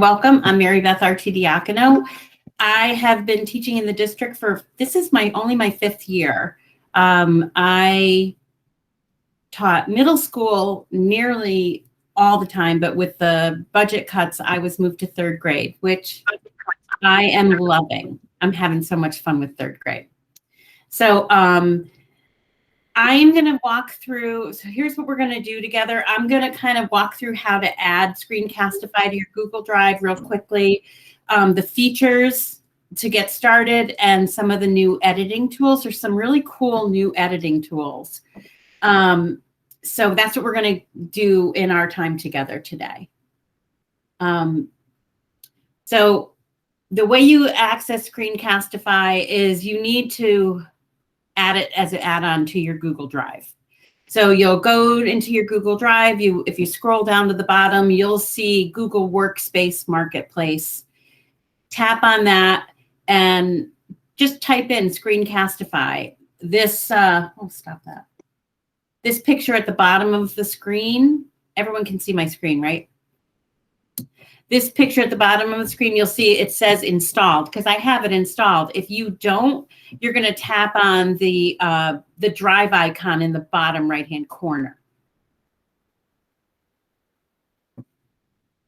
welcome. I'm Mary Beth Artidiacono. I have been teaching in the district for, this is only my 5th year. I taught middle school nearly all the time, but with the budget cuts, I was moved to 3rd grade, which I am loving. I'm having so much fun with 3rd grade. So I'm going to walk through, so here's what we're going to do together. I'm going to kind of walk through how to add Screencastify to your Google Drive real quickly, the features to get started, and some of the new editing tools. There's some really cool new editing tools. So that's what we're going to do in our time together today. So the way you access Screencastify is you need to add it as an add-on to your Google Drive. So you'll go into your Google Drive. If you scroll down to the bottom, you'll see Google Workspace Marketplace. Tap on that and just type in Screencastify. This, oh, stop that. This picture at the bottom of the screen, everyone can see my screen, right? This picture at the bottom of the screen, you'll see it says installed because I have it installed. If you don't, you're going to tap on the drive icon in the bottom right-hand corner.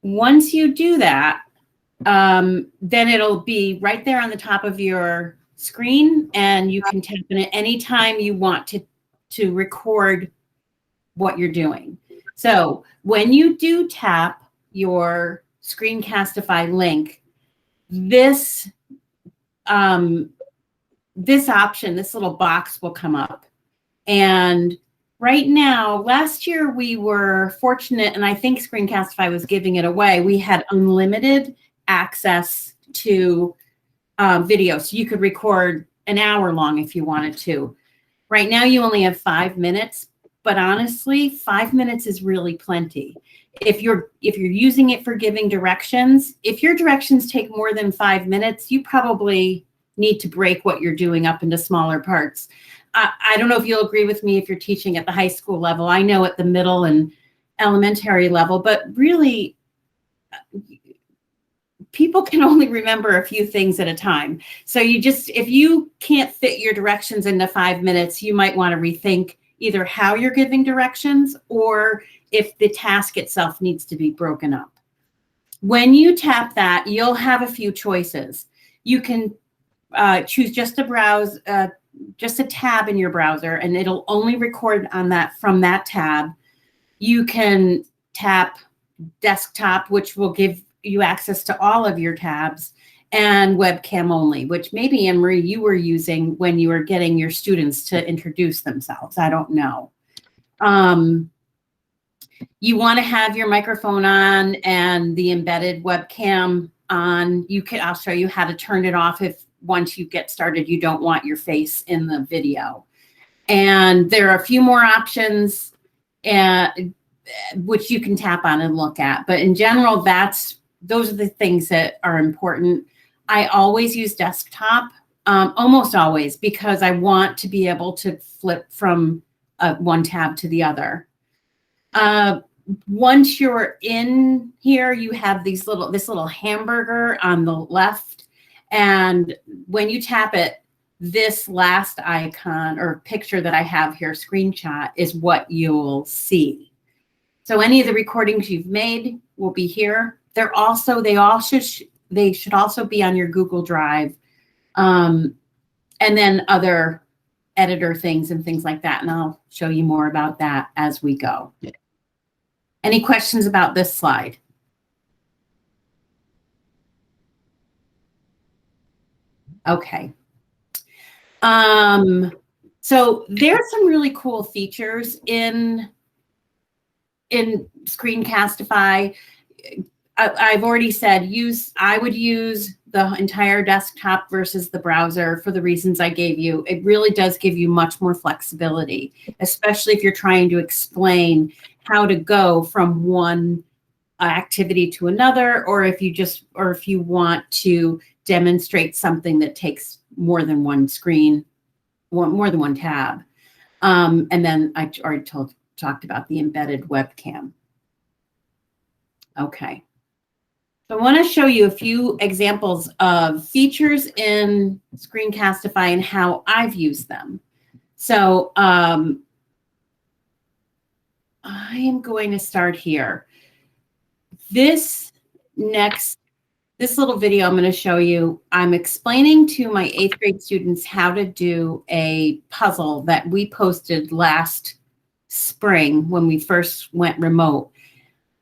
Once you do that, then it'll be right there on the top of your screen, and you can tap on it anytime you want to record what you're doing. So when you do tap your Screencastify link, this option, this little box will come up. And right now, last year we were fortunate, and I think Screencastify was giving it away. We had unlimited access to video, so you could record an hour long if you wanted to. Right now, you only have 5 minutes, but honestly, 5 minutes is really plenty. If you're using it for giving directions, if your directions take more than 5 minutes, you probably need to break what you're doing up into smaller parts. I don't know if you'll agree with me if you're teaching at the high school level. I know at the middle and elementary level, but really, people can only remember a few things at a time. So if you can't fit your directions into 5 minutes, you might want to rethink either how you're giving directions or if the task itself needs to be broken up. When you tap that, you'll have a few choices. You can choose just a tab in your browser, and it'll only record on that from that tab. You can tap desktop, which will give you access to all of your tabs, and webcam only, which maybe, Anne-Marie, you were using when you were getting your students to introduce themselves. I don't know. You want to have your microphone on and the embedded webcam on. I'll show you how to turn it off if once you get started, you don't want your face in the video. And there are a few more options which you can tap on and look at. But in general, those are the things that are important. I always use desktop, almost always, because I want to be able to flip from one tab to the other. Once you're in here, you have this little hamburger on the left. And when you tap it, this last icon or picture that I have here, screenshot, is what you'll see. So any of the recordings you've made will be here. They should also be on your Google Drive, and then other editor things and things like that. And I'll show you more about that as we go. Any questions about this slide? Okay. So there's some really cool features in Screencastify. I've already said I would use the entire desktop versus the browser for the reasons I gave you. It really does give you much more flexibility, especially if you're trying to explain how to go from one activity to another, or if you want to demonstrate something that takes more than one screen, more than one tab. And then I already talked about the embedded webcam. Okay. So I want to show you a few examples of features in Screencastify and how I've used them. So I am going to start here. This little video I'm going to show you, I'm explaining to my 8th grade students how to do a puzzle that we posted last spring when we first went remote.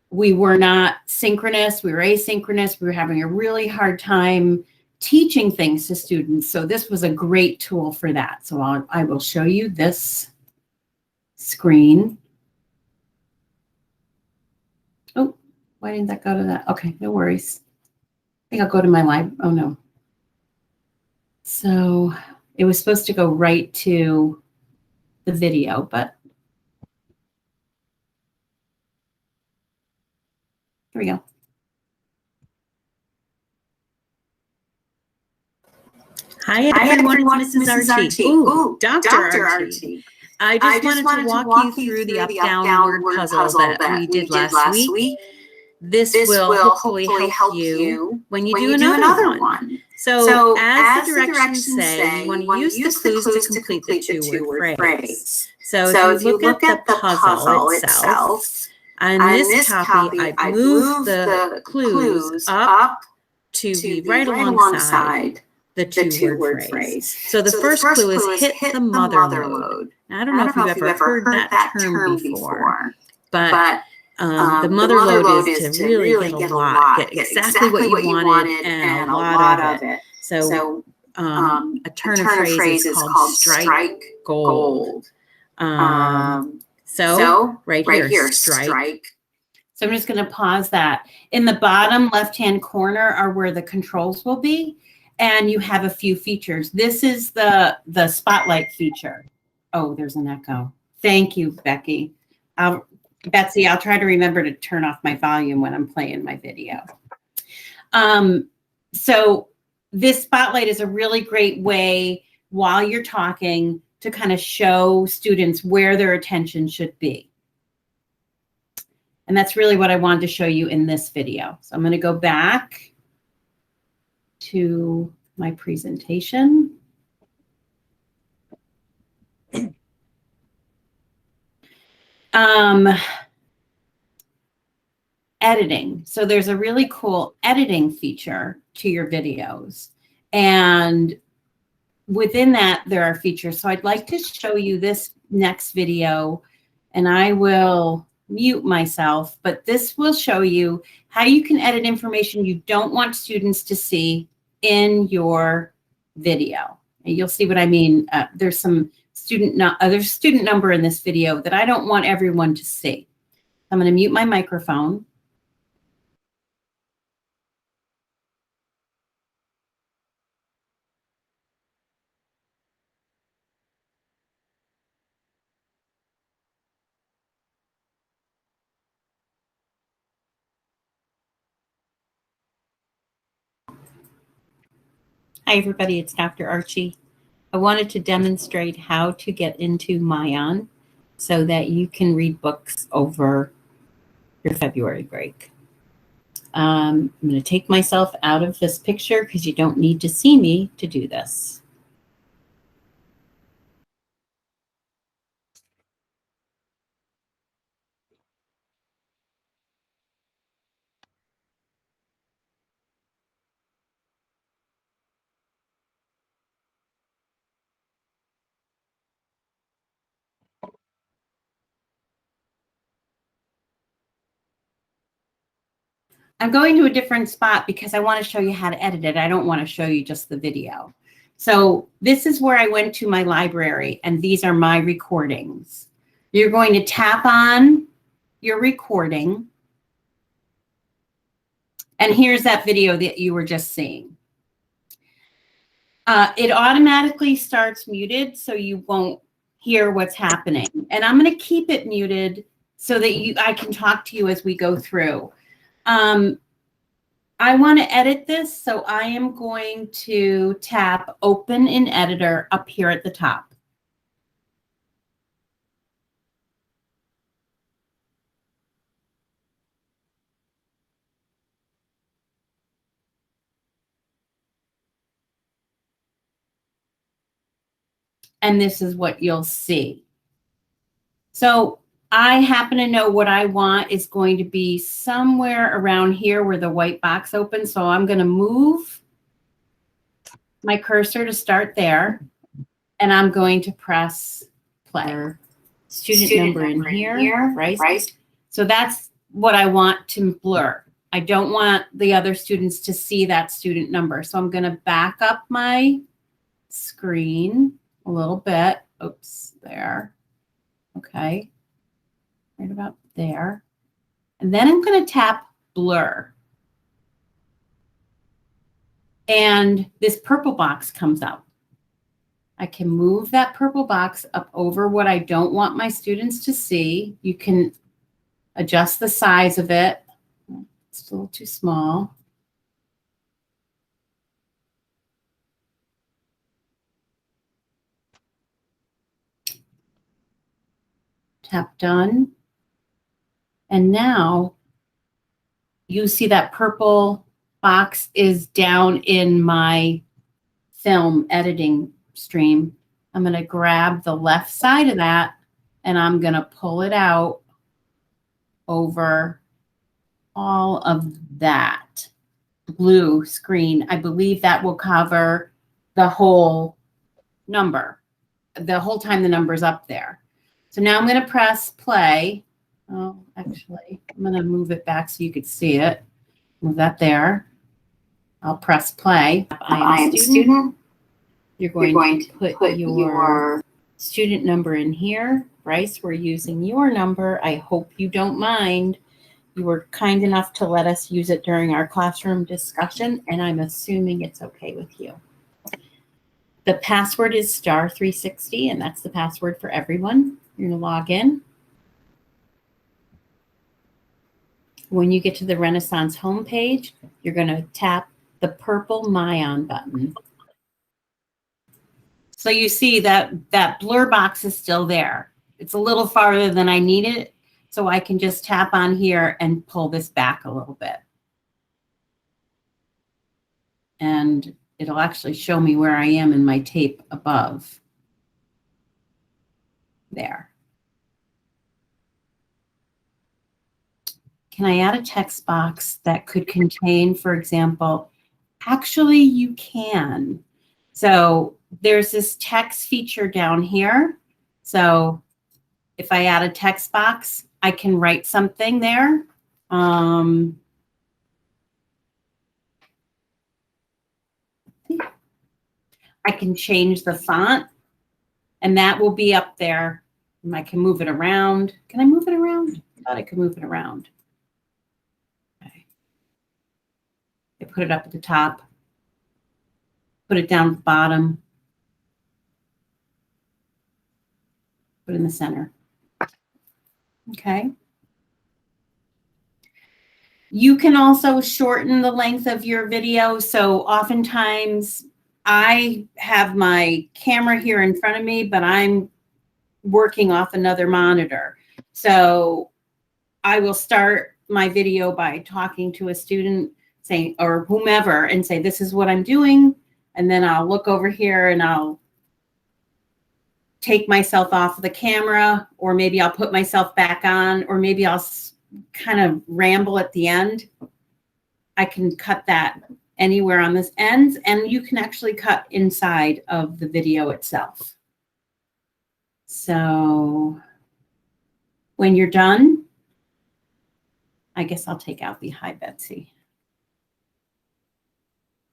We were not synchronous, we were asynchronous, we were having a really hard time teaching things to students. So this was a great tool for that. So I will show you this screen. Oh, why didn't that go to that? Okay, no worries. I think I'll go to my live. Oh no. So it was supposed to go right to the video, but here we go. Hi everyone, it's Mrs. Archie. Ooh, Dr. Archie. I just wanted to walk you through the up-down word puzzle that we did last week. This will hopefully help you when you do another one. So as the directions say, you want to use the clues to complete the two-word phrase. So if you look at the puzzle itself, on this copy, I moved the clues up to be right alongside the two-word phrase. So the first clue is hit the mother lode. Now, I don't know if you've ever heard that term before, but the mother lode is to really get a lot, get exactly what you wanted and a lot of it. So a turn of phrase is called strike gold. So right here, strike. So I'm just going to pause that. In the bottom left-hand corner are where the controls will be, and you have a few features. This is the spotlight feature. Oh, there's an echo. Thank you, Becky. Betsy, I'll try to remember to turn off my volume when I'm playing my video. So this spotlight is a really great way while you're talking to kind of show students where their attention should be. And that's really what I wanted to show you in this video. So I'm going to go back to my presentation. Editing. So there's a really cool editing feature to your videos. And within that, there are features. So I'd like to show you this next video, and I will mute myself, but this will show you how you can edit information you don't want students to see in your video. And you'll see what I mean. There's some student number in this video that I don't want everyone to see. I'm going to mute my microphone. Hi, everybody. It's Dr. Archie. I wanted to demonstrate how to get into Mayan so that you can read books over your February break. I'm going to take myself out of this picture because you don't need to see me to do this. I'm going to a different spot because I want to show you how to edit it. I don't want to show you just the video. So this is where I went to my library, and these are my recordings. You're going to tap on your recording. And here's that video that you were just seeing. It automatically starts muted, so you won't hear what's happening. And I'm going to keep it muted so that I can talk to you as we go through. I want to edit this, so I am going to tap Open in Editor up here at the top. and this is what you'll see. So I happen to know what I want is going to be somewhere around here where the white box opens. So I'm going to move my cursor to start there, and I'm going to press play. Student number in here, right? So that's what I want to blur. I don't want the other students to see that student number. So I'm going to back up my screen a little bit. Oops, there. Okay. Right about there. And then I'm going to tap blur. And this purple box comes up. I can move that purple box up over what I don't want my students to see. You can adjust the size of it. It's a little too small. Tap done. And now you see that purple box is down in my film editing stream. I'm going to grab the left side of that and I'm going to pull it out over all of that blue screen. I believe that will cover the whole number, the whole time the number's up there. So now I'm going to press play. Oh, actually, I'm going to move it back so you could see it. Move that there. I'll press play. I am a student. You're going to put your student number in here. Bryce, we're using your number. I hope you don't mind. You were kind enough to let us use it during our classroom discussion, and I'm assuming it's okay with you. The password is *360, and that's the password for everyone. You're going to log in. When you get to the Renaissance homepage, you're going to tap the purple My On button. So you see that blur box is still there. It's a little farther than I need it, so I can just tap on here and pull this back a little bit. And it'll actually show me where I am in my tape above. There. Can I add a text box that could contain, for example, actually you can. So there's this text feature down here. So if I add a text box, I can write something there. I can change the font, and that will be up there. And I can move it around. Can I move it around? I thought I could move it around. Okay. I put it up at the top. Put it down at the bottom. Put it in the center. Okay. You can also shorten the length of your video. So oftentimes I have my camera here in front of me, but I'm working off another monitor. So I will start my video by talking to a student, saying, or whomever, and say, this is what I'm doing. And then I'll look over here and I'll take myself off of the camera, or maybe I'll put myself back on, or maybe I'll kind of ramble at the end. I can cut that anywhere on this end, and you can actually cut inside of the video itself. So when you're done, I guess I'll take out the hi, Betsy.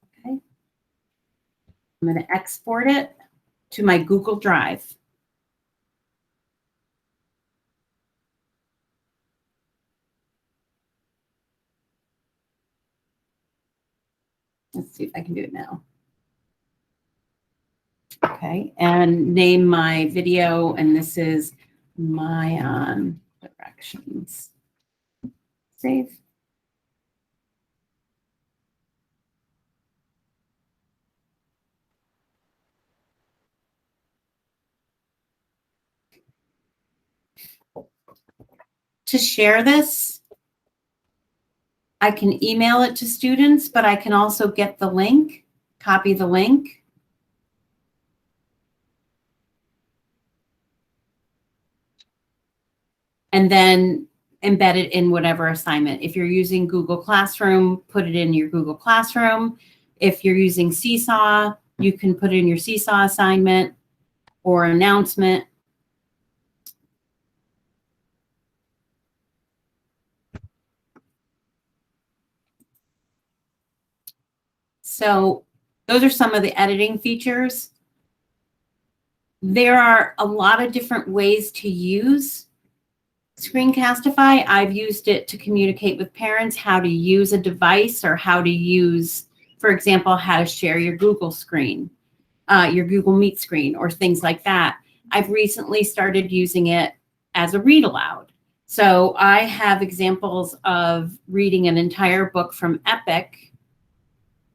Okay. I'm going to export it to my Google Drive. Let's see if I can do it now. Okay, and name my video, and this is My On Directions. Save. To share this, I can email it to students, but I can also get the link, copy the link. and then embed it in whatever assignment. If you're using Google Classroom, put it in your Google Classroom. If you're using Seesaw, you can put it in your Seesaw assignment or announcement. So those are some of the editing features. There are a lot of different ways to use Screencastify. I've used it to communicate with parents how to use a device, or how to use, for example, how to share your Google screen, your Google Meet screen, or things like that. I've recently started using it as a read aloud. So I have examples of reading an entire book from Epic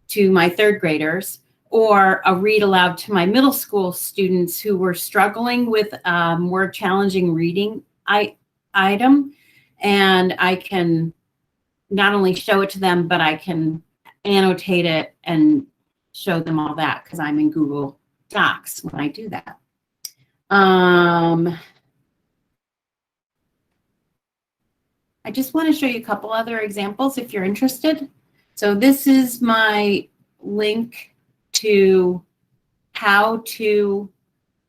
to my third graders, or a read aloud to my middle school students who were struggling with more challenging reading item. And I can not only show it to them, but I can annotate it and show them all that, because I'm in Google Docs when I do that. I just want to show you a couple other examples if you're interested. So this is my link to how to,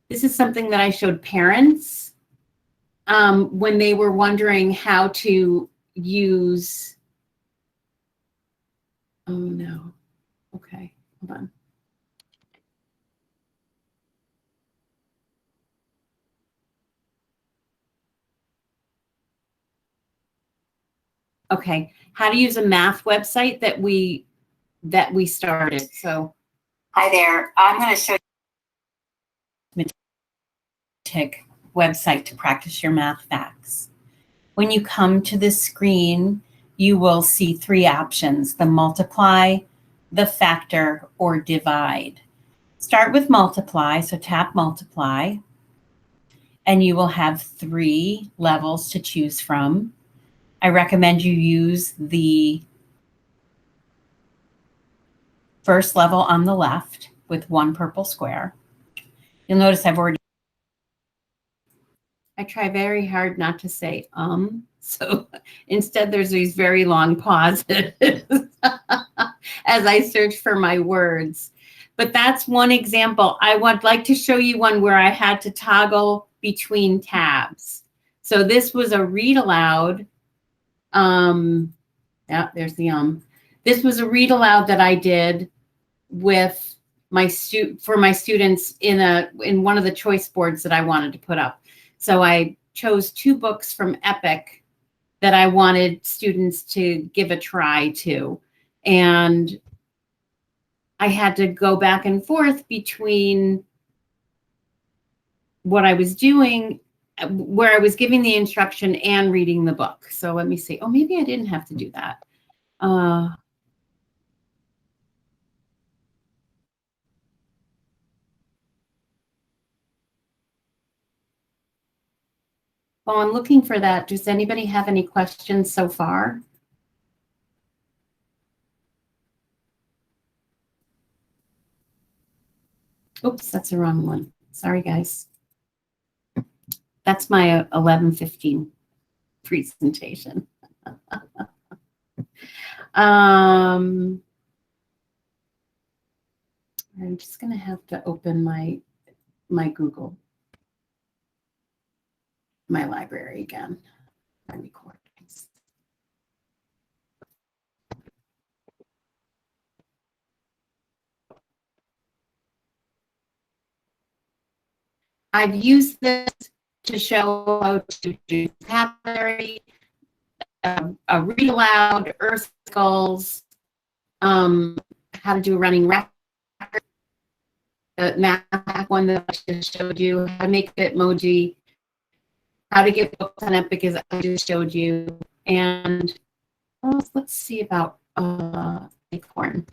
this is something that I showed parents when they were wondering how to use, oh no, okay, hold on. Okay, how to use a math website that we started. So, hi there. I'm going to show you a website to practice your math facts. When you come to this screen, you will see three options: the multiply, the factor, or divide. Start with multiply, so tap multiply, and you will have 3 levels to choose from. I recommend you use the first level on the left with 1 purple square. You'll notice I've already, I try very hard not to say so instead there's these very long pauses as I search for my words. But that's one example. I would like to show you one where I had to toggle between tabs. So this was a read aloud. Yeah, there's the This was a read aloud that I did with my for my students in one of the choice boards that I wanted to put up. So I chose 2 books from Epic that I wanted students to give a try to. And I had to go back and forth between what I was doing, where I was giving the instruction and reading the book. So let me see. Oh, maybe I didn't have to do that. While I'm looking for that, does anybody have any questions so far? Oops, that's the wrong one. Sorry, guys. That's my 11:15 presentation. I'm just going to have to open my Google, my library again. My recordings. I've used this to show how to do vocabulary, a read aloud, earth skulls, how to do a running record, the math one that I just showed you, how to make Bitmoji, how to get books on Epic as I just showed you, and let's see about Acorn.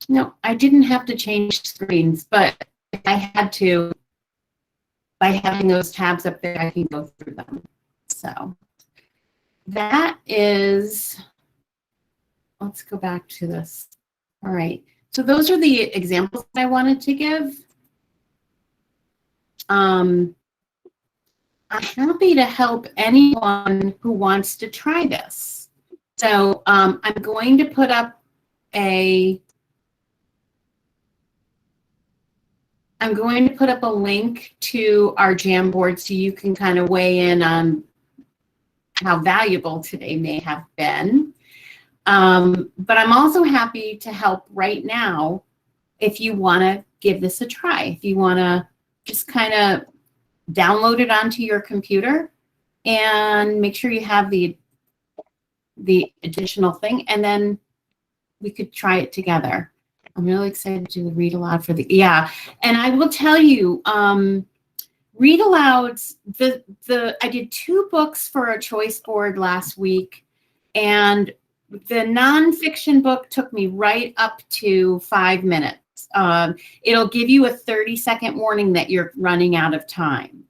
No, I didn't have to change screens, but if I had to, by having those tabs up there, I can go through them. So that is, let's go back to this. All right. So those are the examples I wanted to give. I'm happy to help anyone who wants to try this. So I'm going to put up a link to our Jamboard so you can kind of weigh in on how valuable today may have been. But I'm also happy to help right now if you want to give this a try, if you want to just kind of download it onto your computer and make sure you have the additional thing, and then we could try it together. I'm really excited to read aloud for the, yeah. And I will tell you, read alouds, I did 2 books for a choice board last week, and the nonfiction book took me right up to 5 minutes. It'll give you a 30-second warning that you're running out of time.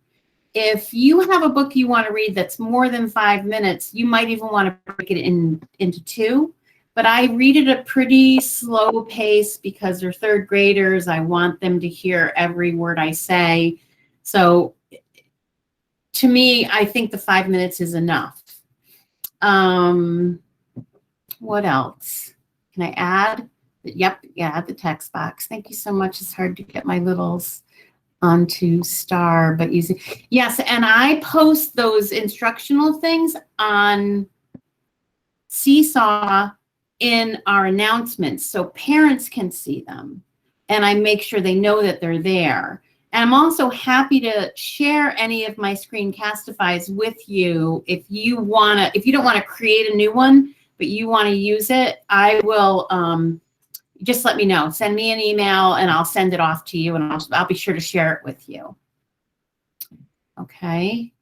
If you have a book you want to read that's more than 5 minutes, you might even want to break it into 2. But I read at a pretty slow pace because they're 3rd graders. I want them to hear every word I say. So to me, I think the 5 minutes is enough. What else? Can I add? Yep, yeah, add the text box. Thank you so much. It's hard to get my littles onto Star, but using, yes, and I post those instructional things on Seesaw in our announcements so parents can see them, and I make sure they know that they're there. And I'm also happy to share any of my Screencastifys with you if you don't want to create a new one, but you want to use it. I will just let me know. Send me an email and I'll send it off to you, and I'll be sure to share it with you. Okay.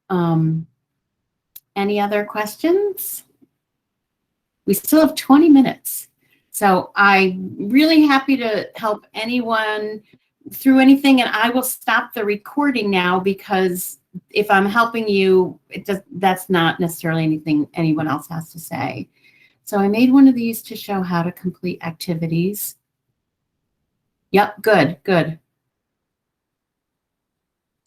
Any other questions? We still have 20 minutes. So I'm really happy to help anyone through anything, and I will stop the recording now because if I'm helping you, that's not necessarily anything anyone else has to say. So I made one of these to show how to complete activities. Yep, good, good.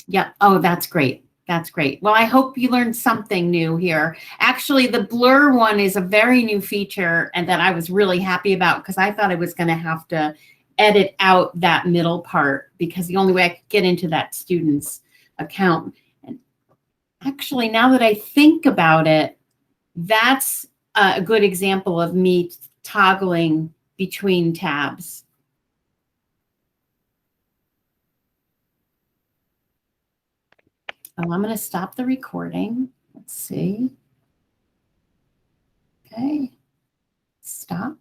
Yep, oh, that's great. That's great. Well, I hope you learned something new here. Actually, the blur one is a very new feature and that I was really happy about because I thought I was going to have to edit out that middle part because the only way I could get into that student's account. And actually, now that I think about it, that's a good example of me toggling between tabs. Oh, I'm going to stop the recording. Let's see. Okay. Stop.